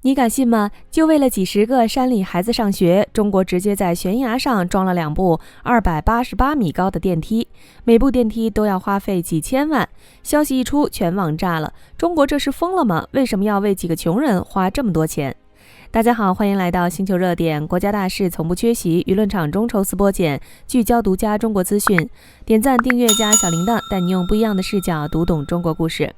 你敢信吗？就为了几十个山里孩子上学，中国直接在悬崖上装了2部288米高的电梯，每部电梯都要花费几千万。消息一出，全网炸了。中国这是疯了吗？为什么要为几个穷人花这么多钱？大家好，欢迎来到星球热点，国家大事从不缺席，舆论场中抽丝剥茧，聚焦独家中国资讯。点赞、订阅加小铃铛，带你用不一样的视角读懂中国故事。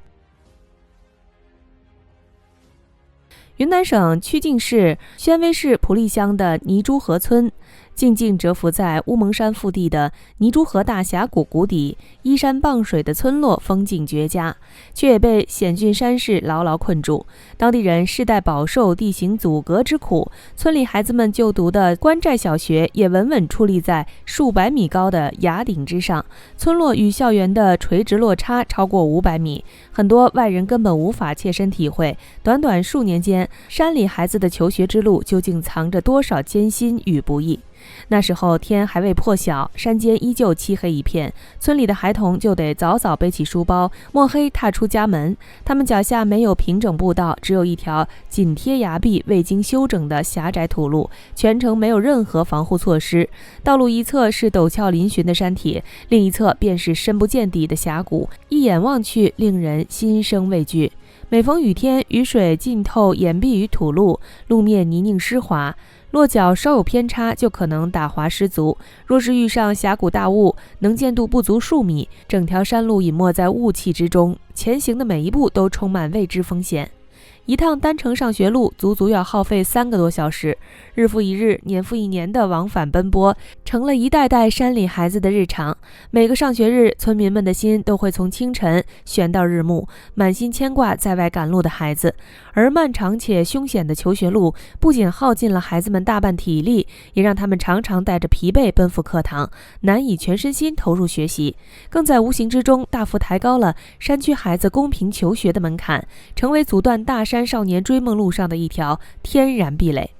云南省曲靖市宣威市普利乡的泥珠河村，静静蛰伏在乌蒙山腹地的泥珠河大峡谷谷底，依山傍水的村落风景绝佳，却也被险峻山势牢牢困住。当地人世代饱受地形阻隔之苦，村里孩子们就读的关寨小学也稳稳矗立在数百米高的崖顶之上，村落与校园的垂直落差超过500米，很多外人根本无法切身体会。短短数年间，山里孩子的求学之路究竟藏着多少艰辛与不易？那时候天还未破晓，山间依旧漆黑一片，村里的孩童就得早早背起书包，摸黑踏出家门。他们脚下没有平整步道，只有一条紧贴崖壁、未经修整的狭窄土路，全程没有任何防护措施。道路一侧是陡峭嶙峋的山体，另一侧便是深不见底的峡谷，一眼望去，令人心生畏惧。每逢雨天，雨水浸透岩壁与土路，路面泥泞湿滑，落脚稍有偏差就可能打滑失足。若是遇上峡谷大雾，能见度不足数米，整条山路隐没在雾气之中，前行的每一步都充满未知风险。一趟单程上学路足足要耗费3个多小时，日复一日，年复一年的往返奔波，成了一代代山里孩子的日常。每个上学日，村民们的心都会从清晨悬到日暮，满心牵挂在外赶路的孩子。而漫长且凶险的求学路，不仅耗尽了孩子们大半体力，也让他们常常带着疲惫奔赴课堂，难以全身心投入学习，更在无形之中大幅抬高了山区孩子公平求学的门槛，成为阻断大山少年追梦路上的一条天然壁垒。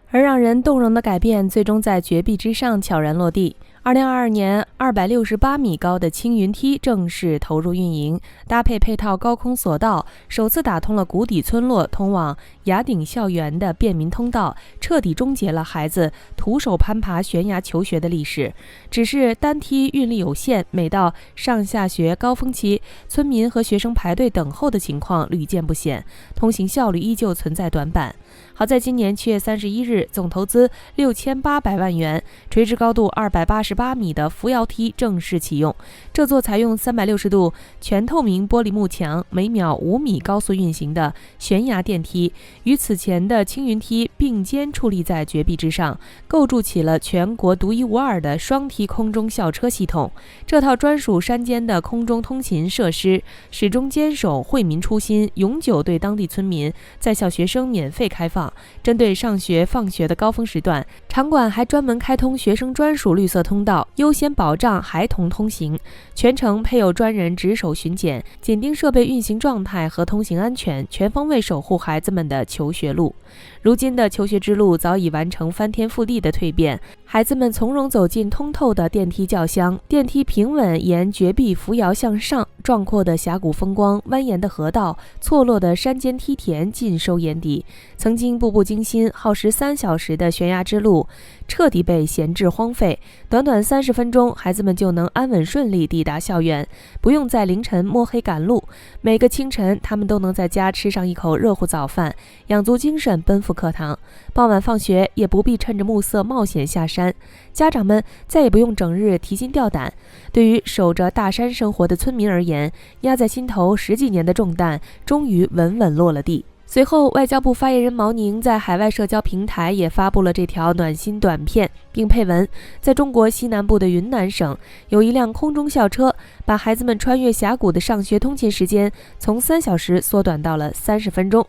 而让人动容的改变，最终在绝壁之上悄然落地。2022年，268米高的青云梯正式投入运营，搭配配套高空索道，首次打通了谷底村落通往崖顶校园的便民通道，彻底终结了孩子徒手攀爬悬崖求学的历史。只是单梯运力有限，每到上下学高峰期，村民和学生排队等候的情况屡见不鲜，通行效率依旧存在短板。好在今年7月31日，总投资6800万元，垂直高度288米的扶摇梯正式启用。这座采用360度全透明玻璃幕墙、每秒5米高速运行的悬崖电梯，与此前的青云梯并肩矗立在绝壁之上，构筑起了全国独一无二的双梯空中校车系统。这套专属山间的空中通勤设施，始终坚守惠民初心，永久对当地村民、在校学生免费开放。针对上学放学的高峰时段，场馆还专门开通学生专属绿色通道，优先保障孩童通行。全程配有专人值守巡检，紧盯设备运行状态和通行安全，全方位守护孩子们的求学路。如今的求学之路早已完成翻天覆地的蜕变，孩子们从容走进通透的电梯轿厢，电梯平稳沿绝壁扶摇向上，壮阔的峡谷风光、蜿蜒的河道、错落的山间梯田尽收眼底。曾经步步惊心、耗时3小时的悬崖之路，彻底被闲置荒废。短短30分钟，孩子们就能安稳顺利抵达校园，不用在凌晨摸黑赶路。每个清晨，他们都能在家吃上一口热乎早饭，养足精神奔赴课堂。傍晚放学，也不必趁着暮色冒险下山。家长们再也不用整日提心吊胆。对于守着大山生活的村民而言，压在心头10几年的重担，终于稳稳落了地。随后，外交部发言人毛宁在海外社交平台也发布了这条暖心短片，并配文：在中国西南部的云南省，有一辆空中校车，把孩子们穿越峡谷的上学通勤时间从3小时缩短到了30分钟。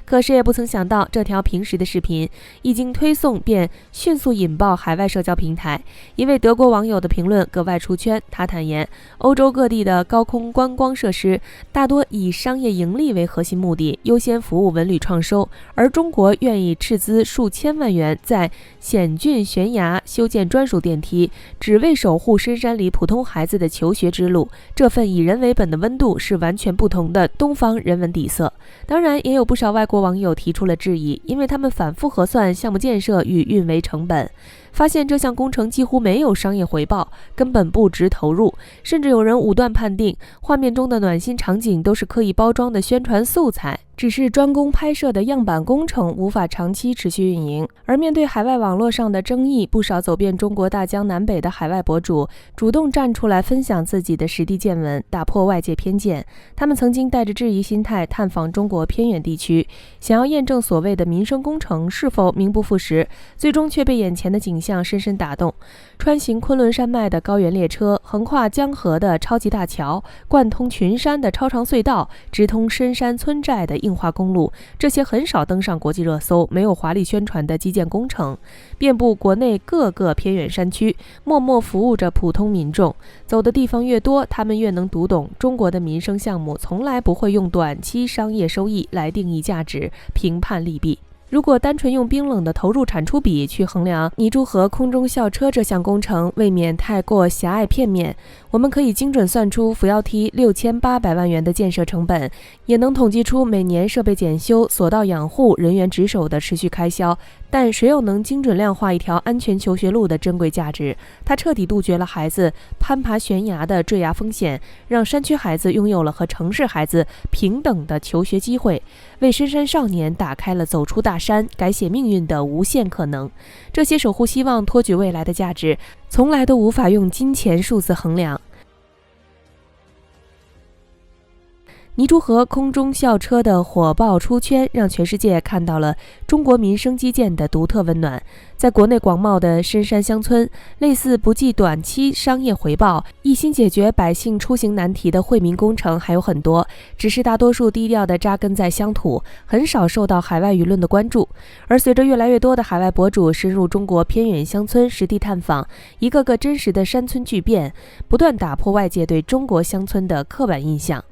可谁也不曾想到，这条平时的视频一经推送便迅速引爆海外社交平台。一位德国网友的评论格外出圈，他坦言，欧洲各地的高空观光设施大多以商业盈利为核心目的，优先服务文旅创收，而中国愿意斥资数千万元在险峻悬崖修建专属电梯，只为守护深山里普通孩子的求学之路。路，这份以人为本的温度是完全不同的东方人文底色。当然，也有不少外国网友提出了质疑，因为他们反复核算项目建设与运维成本，发现这项工程几乎没有商业回报，根本不值投入，甚至有人武断判定画面中的暖心场景都是刻意包装的宣传素材，只是专攻拍摄的样板工程，无法长期持续运营。而面对海外网络上的争议，不少走遍中国大江南北的海外博主主动站出来分享自己的实地见闻，打破外界偏见。他们曾经带着质疑心态探访中国偏远地区，想要验证所谓的民生工程是否名不副实，最终却被眼前的景象深深打动。穿行昆仑山脉的高原列车，横跨江河的超级大桥，贯通群山的超长隧道，直通深山村寨的硬化公路，这些很少登上国际热搜、没有华丽宣传的基建工程，遍布国内各个偏远山区，默默服务着普通民众。走的地方越多，他们越能读懂中国的民生项目从来不会用短期商业收益来定义价值、评判利弊。如果单纯用冰冷的投入产出比去衡量泥珠河空中校车这项工程，未免太过狭隘片面。我们可以精准算出扶摇梯6800万元的建设成本，也能统计出每年设备检修、索道养护、人员值守的持续开销。但谁又能精准量化一条安全求学路的珍贵价值？它彻底杜绝了孩子攀爬悬崖的坠崖风险，让山区孩子拥有了和城市孩子平等的求学机会，为深山少年打开了走出大山、改写命运的无限可能。这些守护希望、托举未来的价值，从来都无法用金钱数字衡量。泥珠河空中校车的火爆出圈，让全世界看到了中国民生基建的独特温暖。在国内广袤的深山乡村，类似不计短期商业回报、一心解决百姓出行难题的惠民工程还有很多，只是大多数低调地扎根在乡土，很少受到海外舆论的关注。而随着越来越多的海外博主深入中国偏远乡村实地探访，一个个真实的山村巨变，不断打破外界对中国乡村的刻板印象。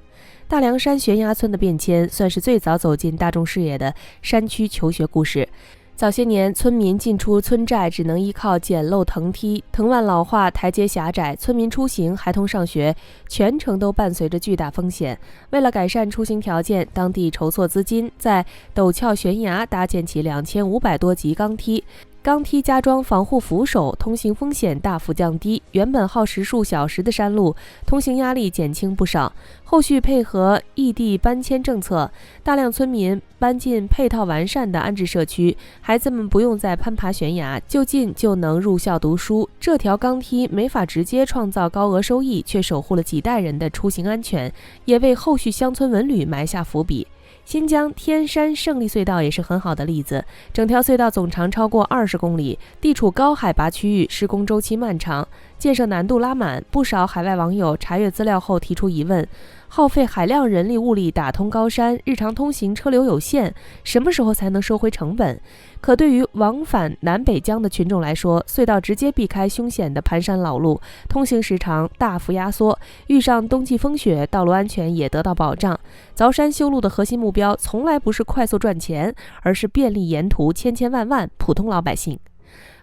大凉山悬崖村的变迁算是最早走进大众视野的山区求学故事。早些年，村民进出村寨只能依靠简陋藤梯，藤蔓老化，台阶狭窄，村民出行、孩童上学，全程都伴随着巨大风险。为了改善出行条件，当地筹措资金，在陡峭悬崖搭建起2500多级钢梯。钢梯加装防护扶手，通行风险大幅降低，原本耗时数小时的山路，通行压力减轻不少。后续配合异地搬迁政策，大量村民搬进配套完善的安置社区，孩子们不用再攀爬悬崖，就近就能入校读书。这条钢梯没法直接创造高额收益，却守护了几代人的出行安全，也为后续乡村文旅埋下伏笔。新疆天山胜利隧道也是很好的例子，整条隧道总长超过20公里，地处高海拔区域，施工周期漫长，建设难度拉满。不少海外网友查阅资料后提出疑问：耗费海量人力物力打通高山，日常通行车流有限，什么时候才能收回成本？可对于往返南北疆的群众来说，隧道直接避开凶险的盘山老路，通行时长大幅压缩，遇上冬季风雪，道路安全也得到保障。凿山修路的核心目标从来不是快速赚钱，而是便利沿途千千万万普通老百姓。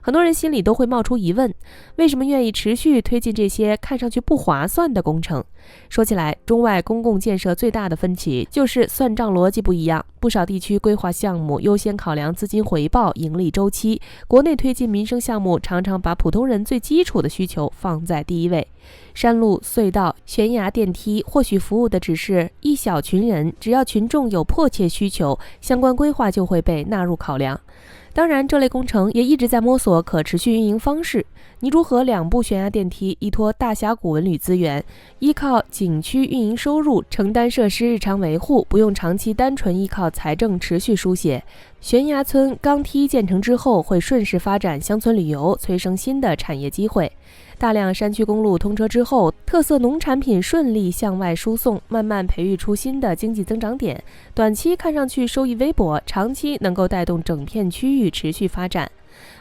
很多人心里都会冒出疑问，为什么愿意持续推进这些看上去不划算的工程？说起来，中外公共建设最大的分歧就是算账逻辑不一样。不少地区规划项目优先考量资金回报、盈利周期，国内推进民生项目常常把普通人最基础的需求放在第一位。山路、隧道、悬崖电梯或许服务的只是一小群人，只要群众有迫切需求，相关规划就会被纳入考量。当然，这类工程也一直在摸索可持续运营方式。泥珠河2部悬崖电梯依托大峡谷文旅资源，依靠景区运营收入承担设施日常维护，不用长期单纯依靠财政持续输血。悬崖村钢梯建成之后，会顺势发展乡村旅游，催生新的产业机会。大量山区公路通车之后，特色农产品顺利向外输送，慢慢培育出新的经济增长点。短期看上去收益微薄，长期能够带动整片区域持续发展。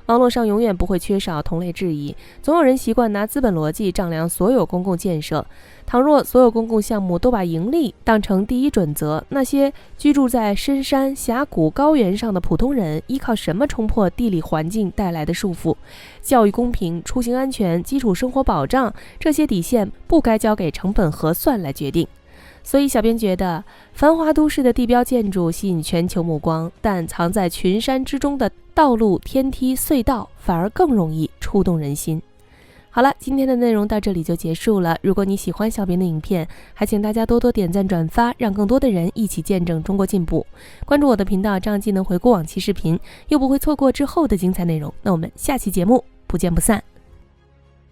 网络上永远不会缺少同类质疑，总有人习惯拿资本逻辑丈量所有公共建设。倘若所有公共项目都把盈利当成第一准则，那些居住在深山峡谷高原上的普通人依靠什么冲破地理环境带来的束缚？教育公平、出行安全、基础生活保障，这些底线不该交给成本核算来决定。所以小编觉得，繁华都市的地标建筑吸引全球目光，但藏在群山之中的道路、天梯、隧道反而更容易触动人心。好了，今天的内容到这里就结束了。如果你喜欢小编的影片，还请大家多多点赞转发，让更多的人一起见证中国进步。关注我的频道，这样既能回顾往期视频，又不会错过之后的精彩内容。那我们下期节目不见不散。